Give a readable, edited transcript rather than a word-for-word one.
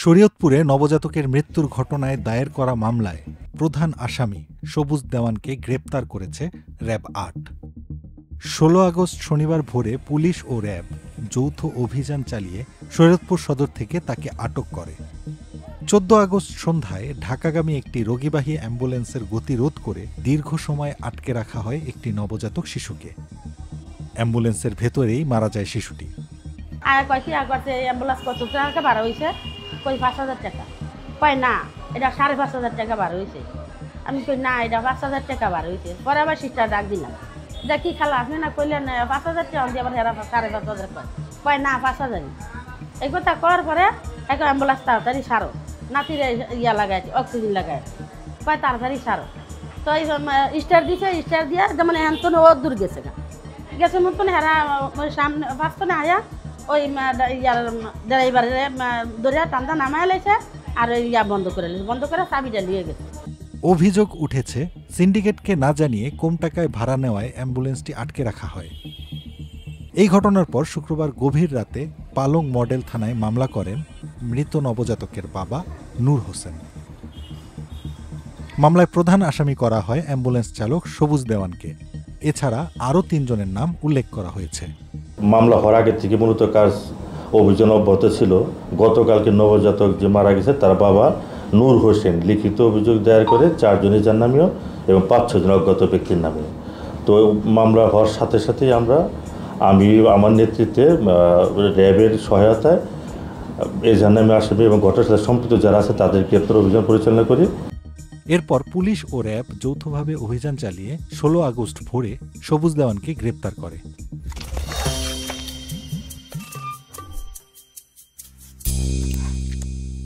শরীয়তপুরে নবজাতকের মৃত্যুর ঘটনায় দায়ের করা মামলায় প্রধান আসামি সবুজ দেওয়ানকে গ্রেপ্তার করেছে র‍্যাব ৮। ১৬ আগস্ট শনিবার ভোরে পুলিশ ও র‍্যাব যৌথ অভিযান চালিয়ে শরীয়তপুর সদর থেকে তাকে আটক করে। ১৪ আগস্ট সন্ধ্যায় ঢাকাগামী একটি রোগীবাহী অ্যাম্বুলেন্সের গতিরোধ করে দীর্ঘ সময় আটকে রাখা হয় একটি নবজাতক শিশুকে। অ্যাম্বুলেন্সের ভেতরেই মারা যায় শিশুটি। অ্যাম্বুলেন্স কত টাকা ভাড়া হয়েছে? কই ৫,০০০ টাকা। কয় না, এটা ৫,৫০০ টাকা ভাড়া হয়েছে। আমি কই না, এটা ৫,০০০ টাকা ভাড়া হয়েছে। পরে আবার সিস্টার ডাক দিলাম, এটা কি খালা আপনি না কইলেন ৫,০০০ টাকা দিয়ে আবার হেরা ৫,৫০০ কয় না ৫,০০০। এই কথা করার পরে এখন অ্যাম্বুলেন্স তাড়াতাড়ি সারো, নাতিরে ইয়া লাগাই অক্সিজেন লাগাই, কয় তাড়াতাড়ি সারো। তো এই স্টার দিছে, স্টার দিয়ে যেমন এখন তো ও দূর গেছে গেছে মতন হেরা সামনে পাঁচতনে আয়া ওই ইয়ার ড্রাইভারের দরিয়া টান্দা নামায় লাইছে আর ওই ইয়া বন্ধ করে চাবিটা নিয়ে গেছে। অভিযোগ উঠেছে সিন্ডিকেটকে না জানিয়ে কম টাকায় ভাড়া নেওয়ায় অ্যাম্বুলেন্সটি আটকে রাখা হয়। এই ঘটনার পর শুক্রবার গভীর রাতে পালং মডেল থানায় মামলা করেন মৃত নবজাতকের বাবা নূর হোসেন। মামলায় প্রধান আসামি করা হয় অ্যাম্বুলেন্স চালক সবুজ দেওয়ানকে। এছাড়া আরও ৩ জনের নাম উল্লেখ করা হয়েছে। মামলা হওয়ার আগে থেকে মূলত কাজ অভিযান অব্যাহত ছিল। গতকালকে নবজাতক যে মারা গেছে তার বাবা নূর হোসেন লিখিত অভিযোগ দায়ের করে ৪ জন নিজের নামেও এবং ৫-৬ জন অজ্ঞাত ব্যক্তির নামে। তো মামলা হওয়ার সাথে সাথেই আমি আমার নেতৃত্বে র্যাবের সহায়তায় এজাহার নামে আসামি এবং ঘটনার সাথে সম্পৃক্ত যারা আছে তাদের গ্রেপ্তার অভিযান পরিচালনা করি। এরপর পুলিশ ও র‍্যাব যৌথভাবে অভিযান চালিয়ে ১৬ আগস্ট ভোরে সবুজ দেওয়ানকে গ্রেপ্তার করে।